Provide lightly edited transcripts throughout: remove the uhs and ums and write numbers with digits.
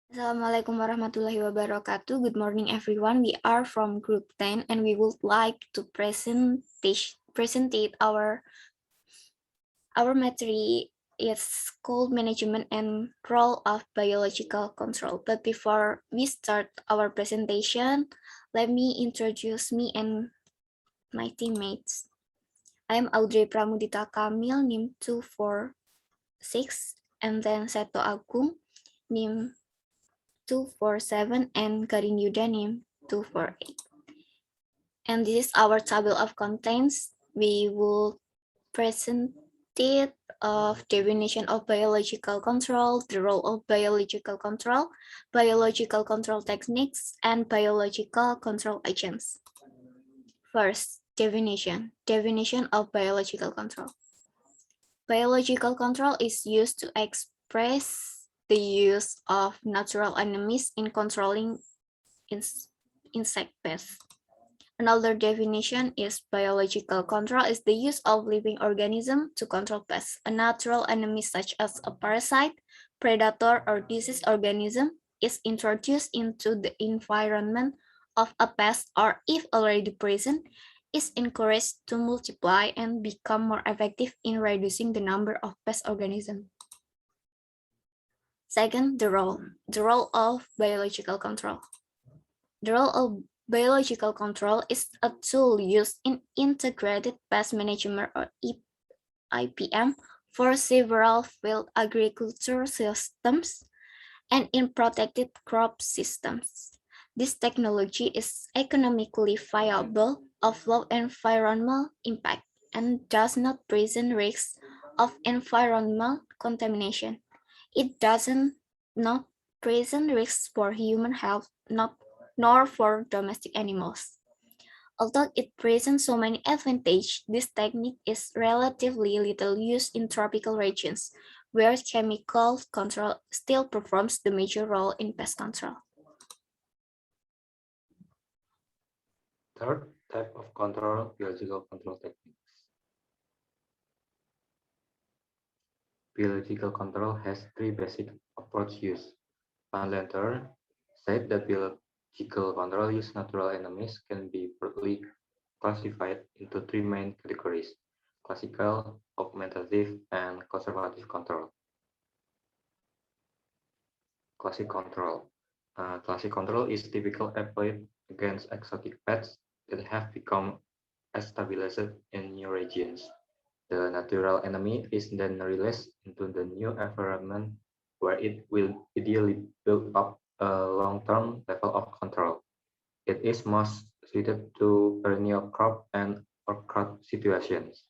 Assalamualaikum warahmatullahi wabarakatuh. Good morning, everyone. We are from Group 10, and we would like to presentate our material. It's called Management and Role of Biological Control. But before we start our presentation, let me introduce me and my teammates. I am Audrey Pramudita Kamil, NIM 246, and then Seto Agung, NIM 247, and Karin Yuda, NIM 248. And this is our table of contents. We will present it of definition of biological control, the role of biological control techniques, and biological control agents. First, definition. Definition of biological control. Biological control is used to express the use of natural enemies in controlling insect pests. Another definition is biological control is the use of living organisms to control pests. A natural enemy such as a parasite, predator, or disease organism is introduced into the environment of a pest, or if already present, is encouraged to multiply and become more effective in reducing the number of pest organisms. Second, the role. The role of biological control. The role of biological control is a tool used in integrated pest management or IPM for several field agriculture systems and in protected crop systems. This technology is economically viable, of low environmental impact, and does not present risks of environmental contamination. It doesn't not present risks for human health, nor for domestic animals. Although it presents so many advantages, this technique is relatively little used in tropical regions, where chemical control still performs the major role in pest control. Third type of control, biological control techniques. Biological control has three basic approaches used. Van Lenter said that biological control using natural enemies can be broadly classified into three main categories: classical, augmentative, and conservative control. Classic control. Classic control is typically applied against exotic pests that have become stabilized in new regions. The natural enemy is then released into the new environment where it will ideally build up a long-term level of control. It is most suited to perennial crop and orchard situations.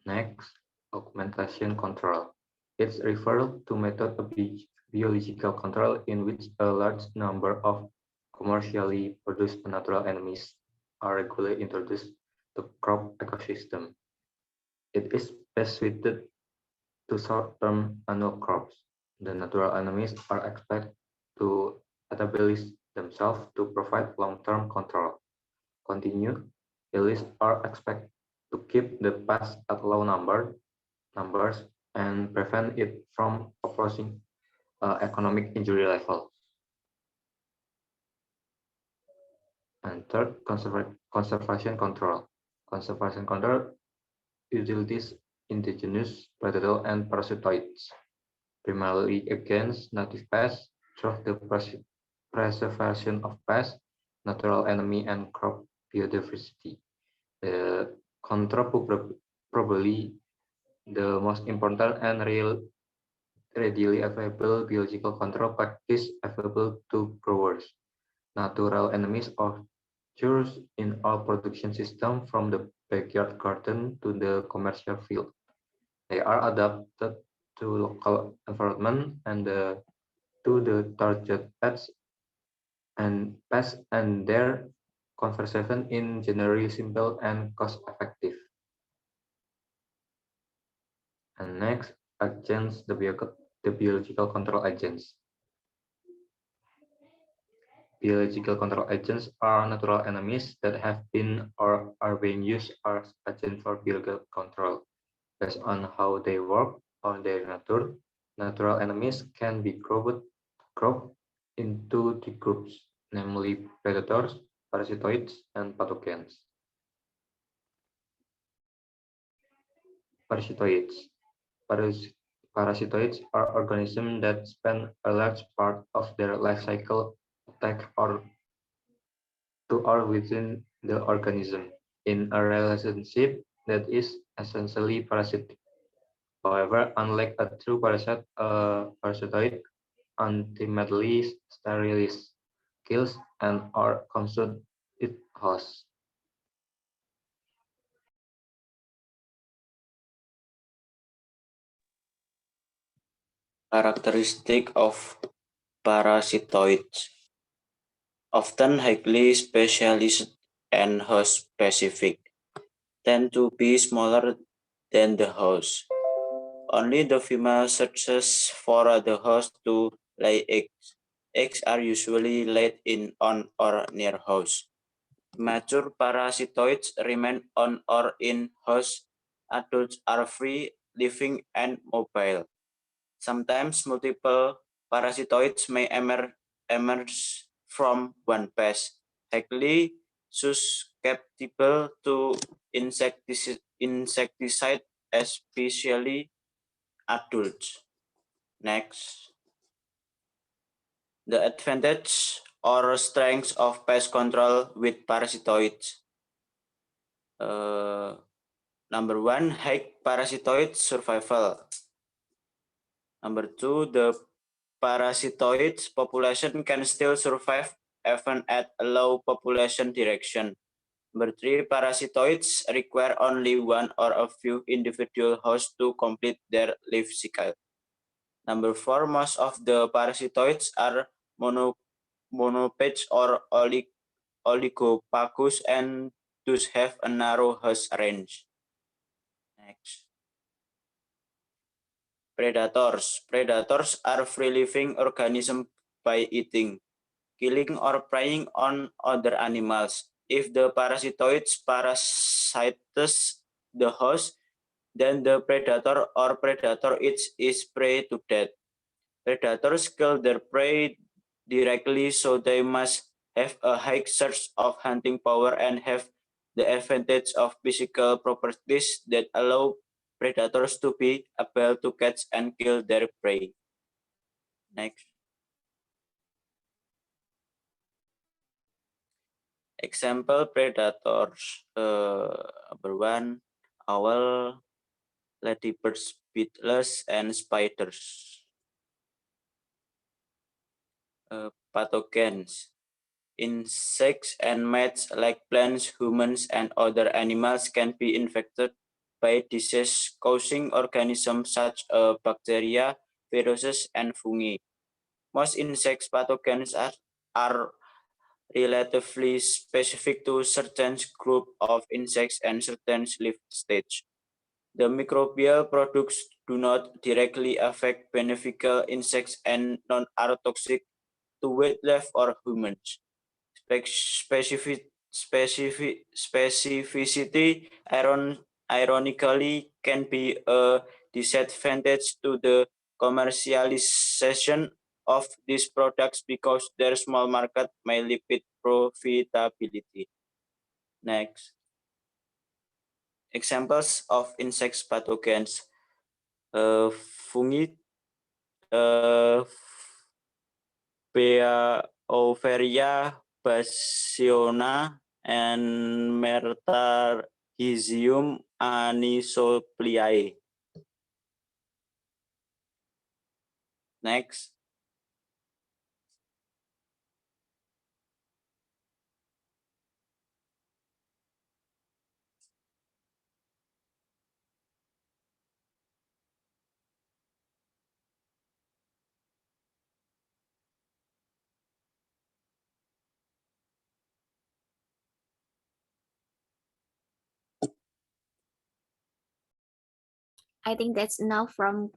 Next, augmentation control. It's referred to method of biological control in which a large number of commercially produced natural enemies are regularly introduced to crop ecosystem. It is best suited to short-term annual crops. The natural enemies are expected to establish themselves to provide long-term control. Continue, the lists are expected to keep the pest at low numbers and prevent it from approaching economic injury level. And third, conservation control. Conservation control utilities indigenous predators and parasitoids, primarily against native pests through the preservation of pests, natural enemy, and crop biodiversity. The control probably the most important and readily available biological control practice available to growers. Natural enemies occurs in all production systems from the backyard garden to the commercial field. They are adapted to local environment and to the target pests and their conservation in generally simple and cost effective. And next, agents, the biological control agents. Biological control agents are natural enemies that have been or are being used as agents for biological control. Based on how they work or their nature, Natural enemies can be grouped into three groups, namely predators, parasitoids, and pathogens. Parasitoids. Parasitoids are organisms that spend a large part of their life cycle attack or within the organism in a relationship that is essentially parasitic. However, unlike a true parasite, a parasitoid ultimately sterilizes, kills, and or consumes its host. Characteristic of parasitoids, often highly specialized and host-specific, tend to be smaller than the host. Only the female searches for the host to lay eggs. Eggs are usually laid in, on, or near host. Mature parasitoids remain on or in host. Adults are free, living, and mobile. Sometimes multiple parasitoids may emerge from one pest, highly susceptible to insecticide, especially adults. Next, the advantage or strengths of pest control with parasitoids. Number one, high parasitoid survival. Number two, the parasitoids population can still survive even at a low population direction. Number three, parasitoids require only one or a few individual hosts to complete their life cycle. Number four, most of the parasitoids are monophage or oligopagus and thus have a narrow host range. Next. Predators. Predators are free-living organisms by eating, killing, or preying on other animals. If the parasitoids parasites the host, then the predator or predator is prey to death. Predators kill their prey directly, so they must have a high surge of hunting power and have the advantage of physical properties that allow predators to be able to catch and kill their prey. Next. Example predators. Number one, owl, ladybirds, beetles, and spiders. Pathogens. Insects and mites like plants, humans, and other animals can be infected by disease-causing organisms such as bacteria, viruses, and fungi. Most insect pathogens are relatively specific to certain group of insects and certain life stage. The microbial products do not directly affect beneficial insects and none are toxic to wildlife or humans. Specificity ironically can be a disadvantage to the commercialization of these products because their small market may limit profitability. Next. Examples of insect pathogens. Fungi, Beauveria bassiona, and Metarhizium anisopliae. Next. I think that's enough from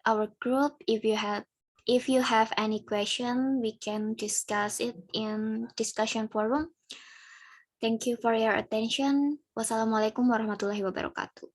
our group. If you have any question, we can discuss it in discussion forum. Thank you for your attention. Wassalamualaikum warahmatullahi wabarakatuh.